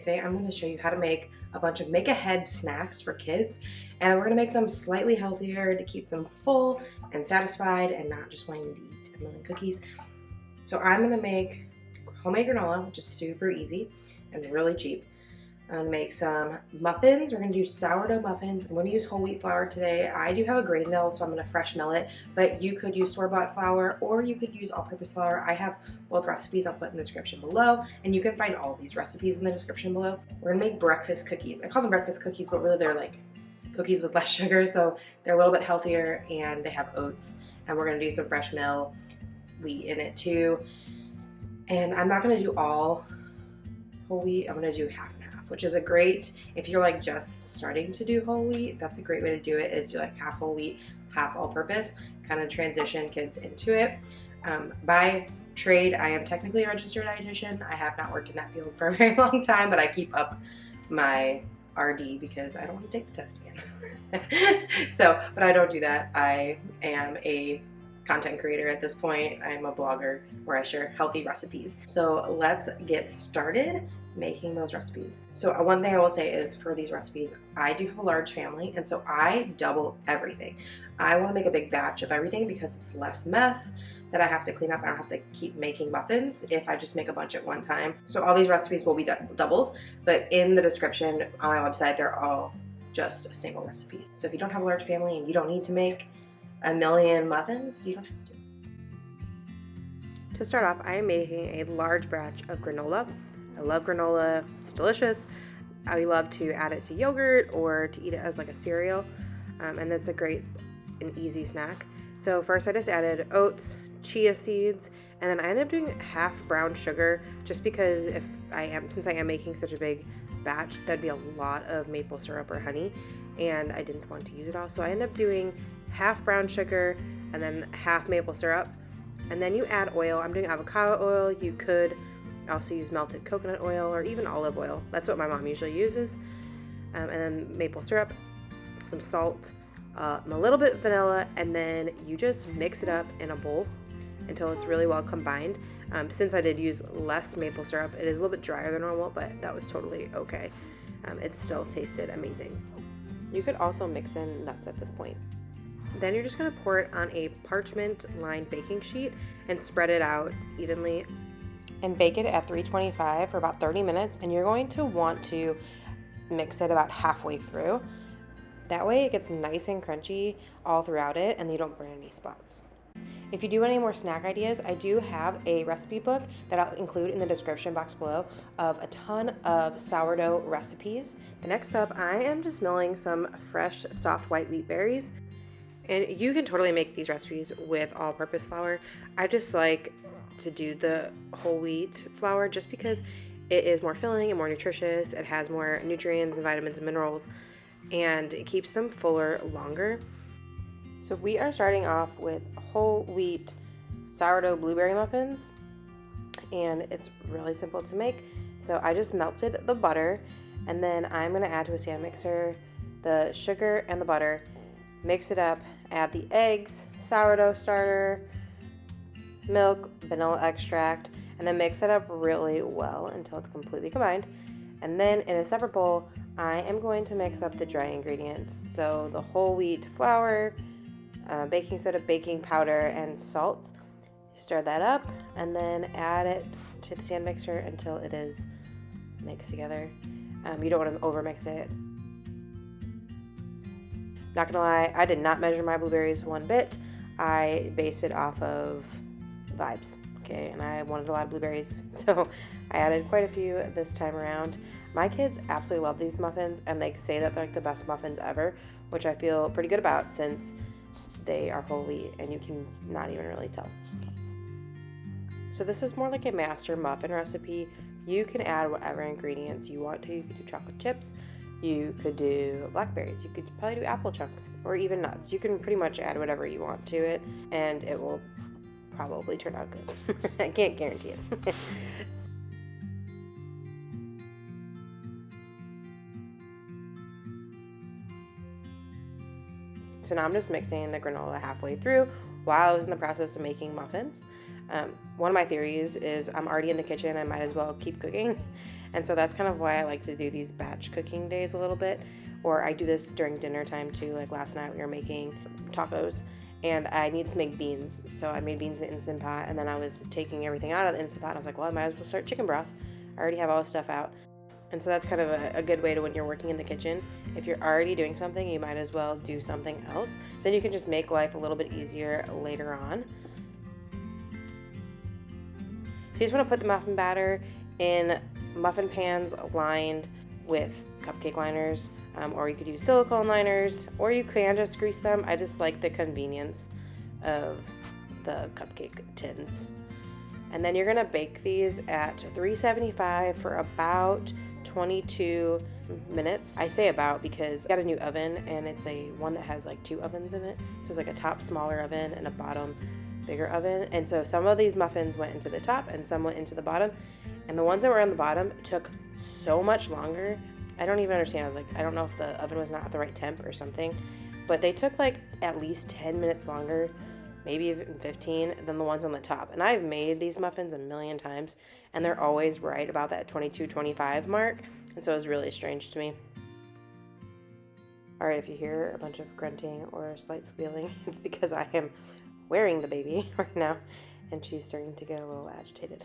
today I'm going to show you how to make a bunch of make-ahead snacks for kids, and we're going to make them slightly healthier to keep them full and satisfied and not just wanting to eat a million cookies. So I'm going to make homemade granola, which is super easy and really cheap. I'm going to make some muffins. We're going to do sourdough muffins. I'm going to use whole wheat flour today. I do have a grain mill, so I'm going to fresh mill it, but you could use store-bought flour or you could use all-purpose flour. I have both recipes I'll put in the description below, and you can find all these recipes in the description below. We're going to make breakfast cookies. I call them breakfast cookies, but really they're like cookies with less sugar, so they're a little bit healthier, and they have oats, and we're going to do some fresh mill wheat in it too. And I'm not going to do all whole wheat. I'm going to do half and half, which is a great, if you're like just starting to do whole wheat, that's a great way to do it, is do like half whole wheat, half all-purpose, kind of transition kids into it. By trade, I am technically a registered dietitian. I have not worked in that field for a very long time, but I keep up my RD because I don't want to take the test again. But I don't do that. I am a content creator at this point. I'm a blogger where I share healthy recipes. So let's get started making those recipes. So one thing I will say is for these recipes, I do have a large family, and so I double everything. I want to make a big batch of everything because it's less mess that I have to clean up. I don't have to keep making muffins if I just make a bunch at one time. So all these recipes will be doubled, but in the description on my website, they're all just single recipes. So if you don't have a large family and you don't need to make a million muffins, you don't have to. To start off, I am making a large batch of granola. I love granola, it's delicious. I love to add it to yogurt or to eat it as like a cereal, and it's a great and easy snack. So first I just added oats, chia seeds, and then I ended up doing half brown sugar just because since I am making such a big batch, that'd be a lot of maple syrup or honey, and I didn't want to use it all. So I ended up doing half brown sugar and then half maple syrup, and then you add oil. I'm doing avocado oil. You could also use melted coconut oil or even olive oil. That's what my mom usually uses. And then maple syrup, some salt, a little bit of vanilla, and then you just mix it up in a bowl until it's really well combined. Since I did use less maple syrup, it is a little bit drier than normal, but that was totally okay. It still tasted amazing. You could also mix in nuts at this point. Then you're just going to pour it on a parchment-lined baking sheet and spread it out evenly. And bake it at 325 for about 30 minutes, and you're going to want to mix it about halfway through. That way it gets nice and crunchy all throughout it, and you don't burn any spots. If you do want any more snack ideas, I do have a recipe book that I'll include in the description box below of a ton of sourdough recipes. Next up, I am just milling some fresh soft white wheat berries. And you can totally make these recipes with all-purpose flour. I just like to do the whole wheat flour just because it is more filling and more nutritious. It has more nutrients and vitamins and minerals, and it keeps them fuller longer. So we are starting off with whole wheat sourdough blueberry muffins, and it's really simple to make. So I just melted the butter, and then I'm going to add to a stand mixer the sugar and the butter, mix it up, add the eggs, sourdough starter, milk, vanilla extract, and then mix it up really well until it's completely combined. And then in a separate bowl, I am going to mix up the dry ingredients. So the whole wheat flour, baking soda, baking powder, and salt. Stir that up and then add it to the stand mixer until it is mixed together. You don't want to overmix it. Not gonna lie, I did not measure my blueberries one bit. I based it off of vibes, okay? And I wanted a lot of blueberries, so I added quite a few this time around. My kids absolutely love these muffins, and they say that they're like the best muffins ever, which I feel pretty good about since they are whole wheat and you can not even really tell. So this is more like a master muffin recipe. You can add whatever ingredients you want to. You could do chocolate chips, you could do blackberries, you could probably do apple chunks, or even nuts. You can pretty much add whatever you want to it, and it will probably turn out good. I can't guarantee it. So now I'm just mixing the granola halfway through while I was in the process of making muffins. One of my theories is I'm already in the kitchen, I might as well keep cooking. And so that's kind of why I like to do these batch cooking days a little bit. Or I do this during dinner time too. Like last night we were making tacos and I needed to make beans. So I made beans in the Instant Pot, and then I was taking everything out of the Instant Pot. And I was like, well, I might as well start chicken broth. I already have all the stuff out. And so that's kind of a good way to, when you're working in the kitchen, if you're already doing something, you might as well do something else. So then you can just make life a little bit easier later on. So you just want to put the muffin batter in muffin pans lined with cupcake liners, or you could use silicone liners, or you can just grease them. I just like the convenience of the cupcake tins. And then you're gonna bake these at 375 for about 22 minutes. I say about because I got a new oven, and it's a one that has like 2 ovens in it. So it's like a top smaller oven and a bottom bigger oven. And so some of these muffins went into the top and some went into the bottom. And the ones that were on the bottom took so much longer. I don't even understand. I was like, I don't know if the oven was not at the right temp or something, but they took like at least 10 minutes longer, maybe even 15, than the ones on the top. And I've made these muffins a million times, and they're always right about that 22-25 mark. And so it was really strange to me. All right, if you hear a bunch of grunting or slight squealing, it's because I am wearing the baby right now, and she's starting to get a little agitated.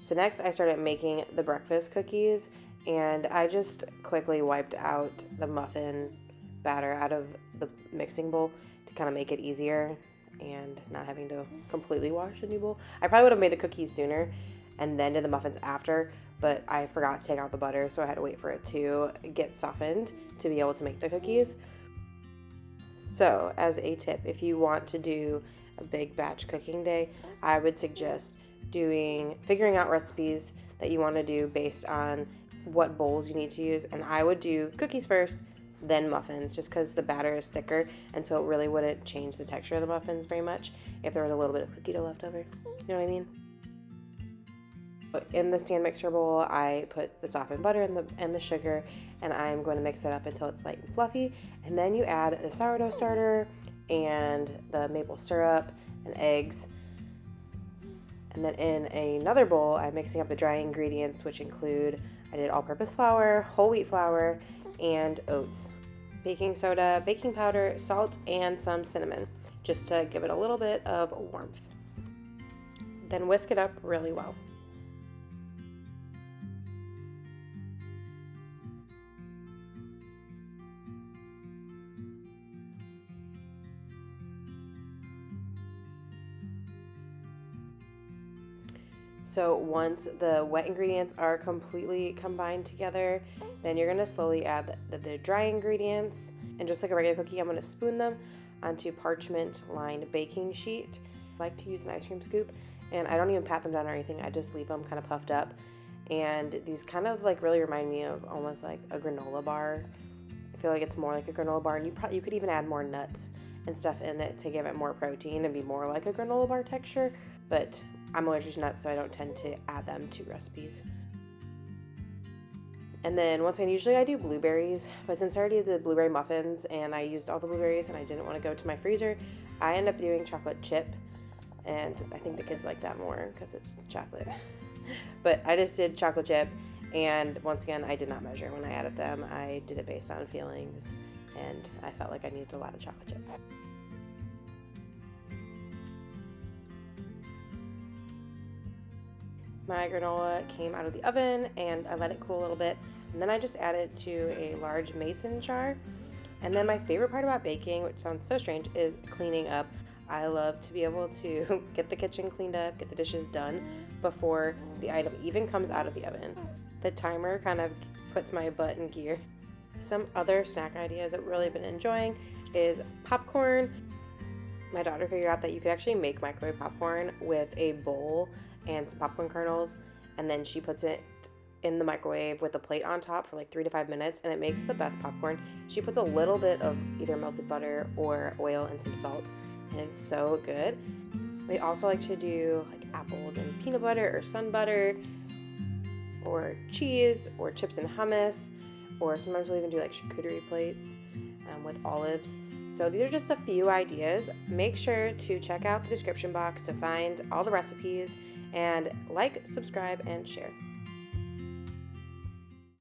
So next I started making the breakfast cookies, and I just quickly wiped out the muffin batter out of the mixing bowl to kind of make it easier and not having to completely wash a new bowl. I probably would have made the cookies sooner and then did the muffins after, but I forgot to take out the butter, so I had to wait for it to get softened to be able to make the cookies. So as a tip, if you want to do a big batch cooking day, I would suggest figuring out recipes that you want to do based on what bowls you need to use. And I would do cookies first, then muffins, just because the batter is thicker, and so it really wouldn't change the texture of the muffins very much if there was a little bit of cookie dough left over. You know what I mean? In the stand mixer bowl, I put the softened butter and the sugar, and I'm going to mix it up until it's light and fluffy. And then you add the sourdough starter and the maple syrup and eggs. And then in another bowl, I'm mixing up the dry ingredients, which include, I did all-purpose flour, whole wheat flour, and oats, baking soda, baking powder, salt, and some cinnamon, just to give it a little bit of warmth. Then whisk it up really well. So once the wet ingredients are completely combined together, then you're going to slowly add the dry ingredients. And just like a regular cookie, I'm going to spoon them onto parchment-lined baking sheet. I like to use an ice cream scoop, and I don't even pat them down or anything. I just leave them kind of puffed up. And these kind of like really remind me of almost like a granola bar. I feel like it's more like a granola bar, and you could even add more nuts and stuff in it to give it more protein and be more like a granola bar texture. But I'm allergic to nuts, so I don't tend to add them to recipes. And then once again, usually I do blueberries, but since I already did the blueberry muffins and I used all the blueberries and I didn't want to go to my freezer, I end up doing chocolate chip, and I think the kids like that more because it's chocolate. But I just did chocolate chip, and once again, I did not measure when I added them. I did it based on feelings, and I felt like I needed a lot of chocolate chips. My granola came out of the oven, and I let it cool a little bit, and then I just added to a large mason jar. And then my favorite part about baking, which sounds so strange, is cleaning up. I love to be able to get the kitchen cleaned up, get the dishes done before the item even comes out of the oven. The timer kind of puts my butt in gear. Some other snack ideas I've really been enjoying is popcorn. My daughter figured out that you could actually make microwave popcorn with a bowl and some popcorn kernels, and then she puts it in the microwave with a plate on top for like 3 to 5 minutes, and it makes the best popcorn. She puts a little bit of either melted butter or oil and some salt, and it's so good. We also like to do like apples and peanut butter or sun butter or cheese or chips and hummus, or sometimes we'll even do like charcuterie plates with olives. So these are just a few ideas. Make sure to check out the description box to find all the recipes, and like, subscribe, and share.